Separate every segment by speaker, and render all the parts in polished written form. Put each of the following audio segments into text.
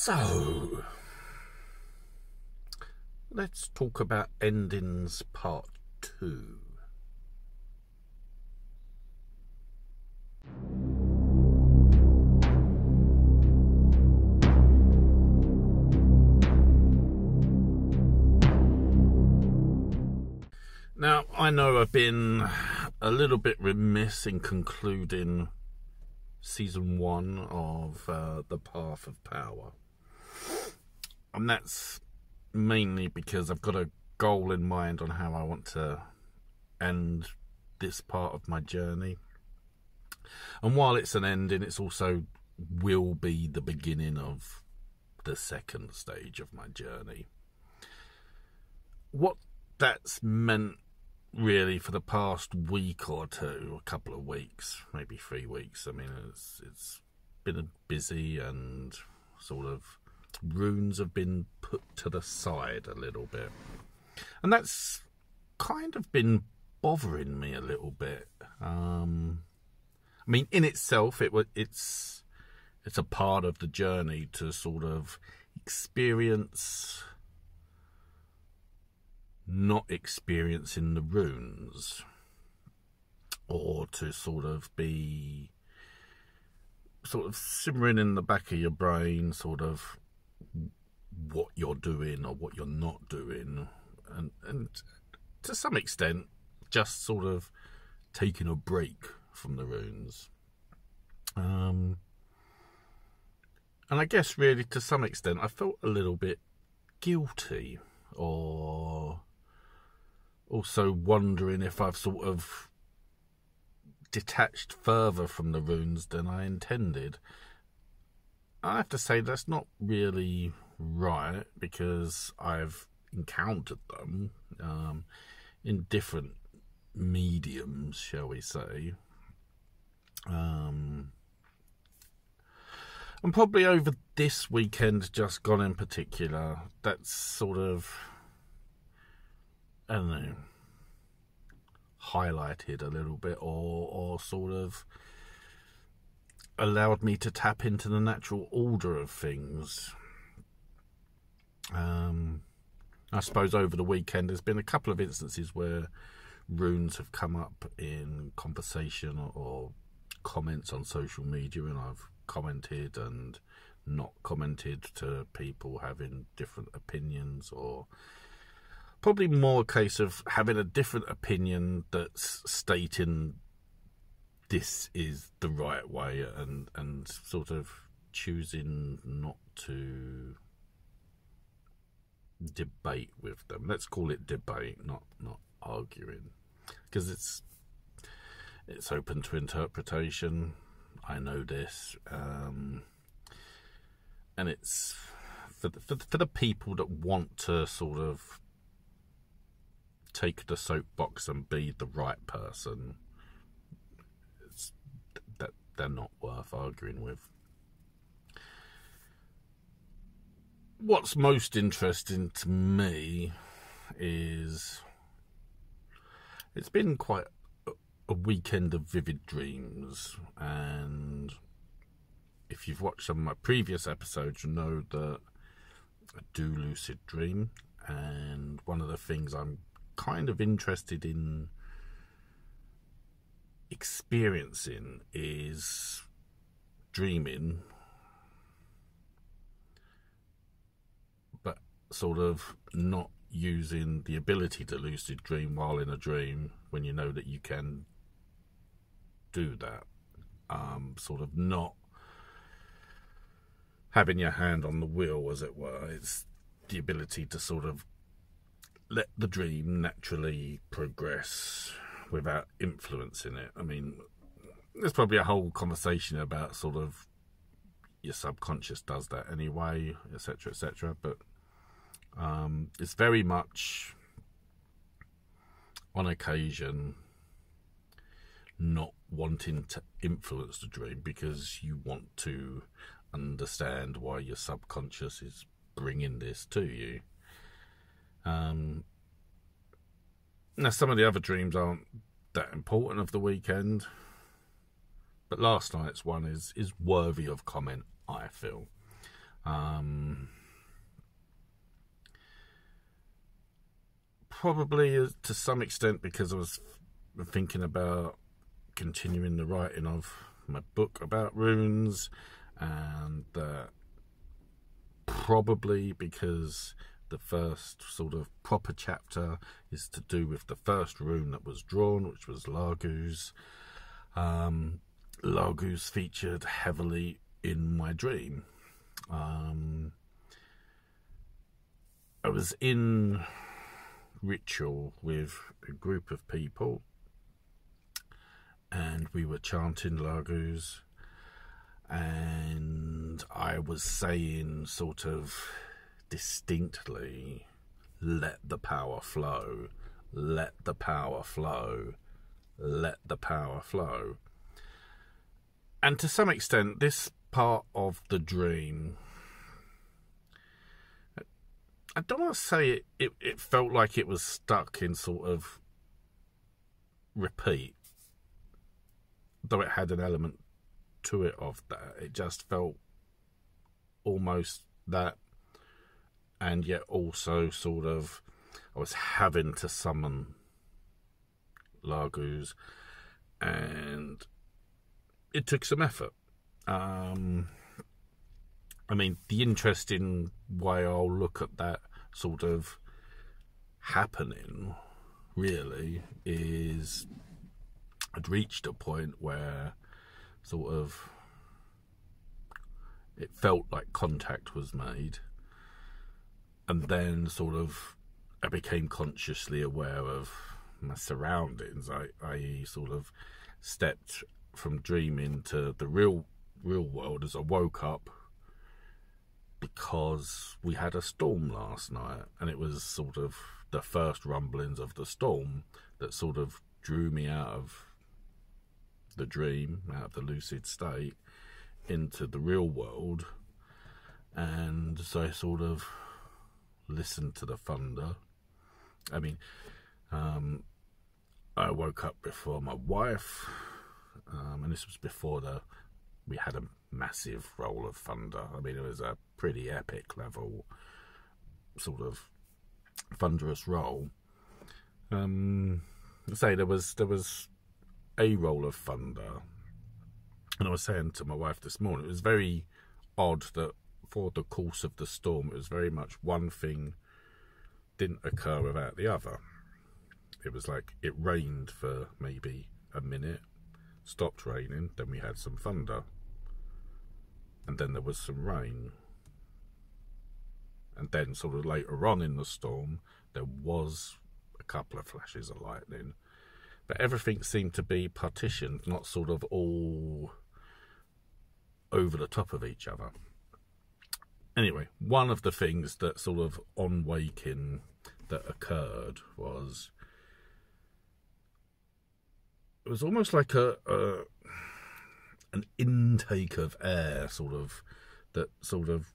Speaker 1: So, let's talk about endings part 2. Now, I know I've been a little bit remiss in concluding Season 1 of The Path of Power. And that's mainly because I've got a goal in mind on how I want to end this part of my journey. And while it's an ending, it's also will be the beginning of the second stage of my journey. What that's meant really for the past week or two, a couple of weeks, maybe 3 weeks. I mean, it's been busy, and sort of runes have been put to the side a little bit, and that's kind of been bothering me a little bit. I mean, in itself, it's a part of the journey to sort of experience not experiencing the runes, or to sort of be simmering in the back of your brain, sort of what you're doing or what you're not doing, and to some extent just sort of taking a break from the runes. And I guess really to some extent I felt a little bit guilty, or also wondering if I've sort of detached further from the runes than I intended. I have to say that's not really right, because I've encountered them in different mediums, shall we say. And probably over this weekend just gone in particular, that's sort of, I don't know, highlighted a little bit, or sort of allowed me to tap into the natural order of things. I suppose over the weekend there's been a couple of instances where runes have come up in conversation or comments on social media, and I've commented and not commented to people having different opinions, or probably more a case of having a different opinion that's stating this is the right way, and sort of choosing not to debate with them. Let's call it debate, not arguing, because it's open to interpretation. I know this, and it's for the people that want to sort of take the soapbox and be the right person. That they're not worth arguing with. What's most interesting to me is it's been quite a weekend of vivid dreams, and if you've watched some of my previous episodes, you know that I do lucid dream, and one of the things I'm kind of interested in experiencing is dreaming, but sort of not using the ability to lucid dream while in a dream, when you know that you can do that. Sort of not having your hand on the wheel, as it were. It's the ability to sort of let the dream naturally progress without influencing it. I mean, there's probably a whole conversation about sort of your subconscious does that anyway, etc., etc. But it's very much, on occasion, not wanting to influence the dream because you want to understand why your subconscious is bringing this to you. Now, some of the other dreams aren't that important of the weekend, but last night's one is worthy of comment, I feel. Probably to some extent because I was thinking about continuing the writing of my book about runes, and probably because the first sort of proper chapter is to do with the first rune that was drawn, which was Laguz. Laguz featured heavily in my dream. I was in ritual with a group of people, and we were chanting Laguz, and I was saying sort of distinctly, let the power flow, let the power flow, let the power flow. And to some extent, this part of the dream, I don't want to say it felt like it was stuck in sort of repeat, though it had an element to it of that. It just felt almost that, and yet also sort of I was having to summon Laguz, and it took some effort. I mean, the interesting way I'll look at that sort of happening, really, is I'd reached a point where sort of it felt like contact was made, and then sort of I became consciously aware of my surroundings, i.e. sort of stepped from dreaming to the real world as I woke up, because we had a storm last night, and it was sort of the first rumblings of the storm that sort of drew me out of the dream, out of the lucid state, into the real world. And so I sort of listened to the thunder. I mean, I woke up before my wife, and this was before we had a massive roll of thunder. I mean, it was a pretty epic level sort of thunderous roll. Say there was a roll of thunder, and I was saying to my wife this morning, it was very odd that for the course of the storm, it was very much one thing didn't occur without the other. It was like it rained for maybe a minute, stopped raining, then we had some thunder, and then there was some rain, and then sort of later on in the storm there was a couple of flashes of lightning, but everything seemed to be partitioned, not sort of all over the top of each other. Anyway, one of the things that sort of on waking that occurred was, it was almost like an intake of air, sort of, that sort of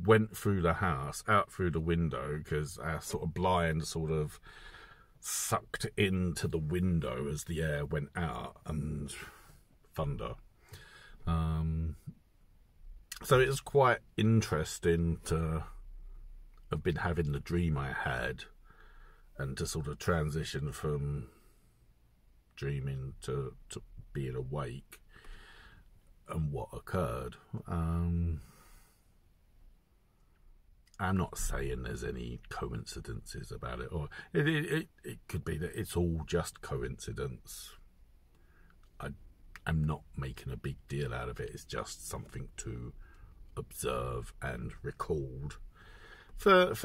Speaker 1: went through the house, out through the window, because our sort of blind sort of sucked into the window as the air went out, and thunder. So it was quite interesting to have been having the dream I had, and to sort of transition from dreaming to being awake, and what occurred. I'm not saying there's any coincidences about it, or it could be that it's all just coincidence. I'm not making a big deal out of it. It's just something to observe and record for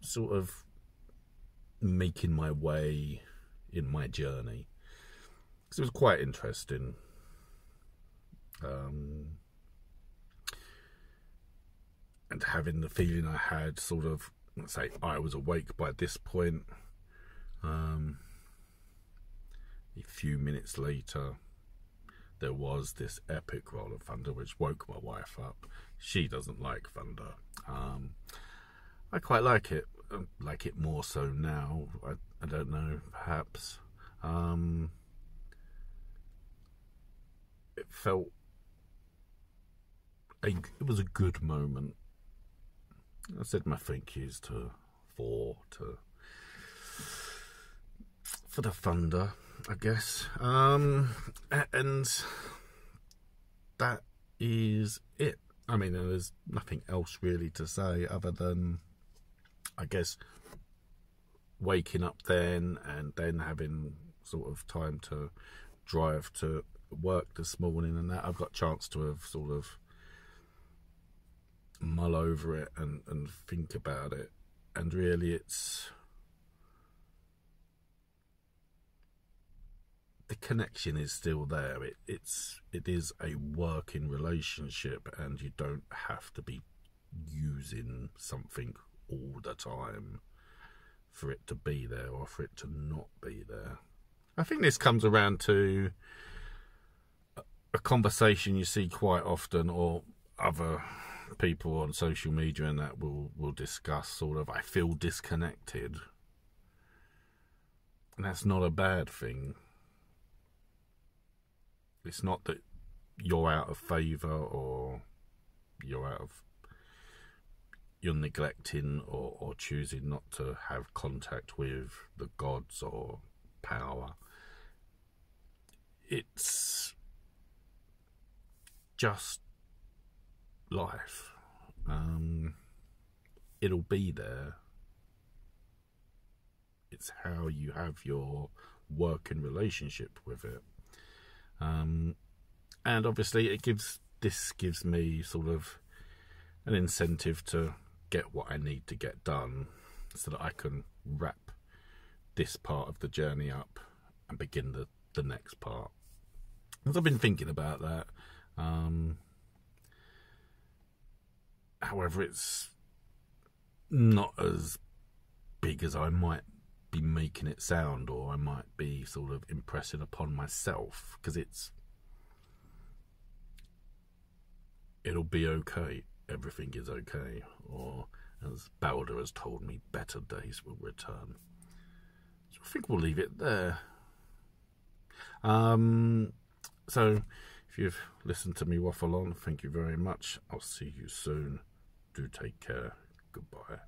Speaker 1: sort of making my way in my journey, because it was quite interesting. And having the feeling I had, sort of, let's say I was awake by this point. A few minutes later, there was this epic roll of thunder which woke my wife up. She doesn't like thunder. I quite like it. I like it more so now. I don't know, perhaps. felt it was a good moment. I said my thank yous to Thor, for the thunder, I guess. And that is it. I mean, there's nothing else really to say other than, I guess, waking up then and then having sort of time to drive to work this morning, and that I've got a chance to have sort of mull over it and think about it. And really, it's the connection is still there. It is a working relationship, and you don't have to be using something all the time for it to be there or for it to not be there. I think this comes around to a conversation you see quite often, or other people on social media and that will discuss sort of, I feel disconnected. And that's not a bad thing. It's not that you're out of favour or you're neglecting or choosing not to have contact with the gods or power. It's just life. It'll be there. It's how you have your working relationship with it. And obviously this gives me sort of an incentive to get what I need to get done so that I can wrap this part of the journey up and begin the next part. Because I've been thinking about that. However, it's not as big as I might be making it sound, or I might be sort of impressing upon myself, because it'll be okay. Everything is okay. Or, as Balder has told me, better days will return. So I think we'll leave it there. So, if you've listened to me waffle on, thank you very much. I'll see you soon. Do take care. Goodbye.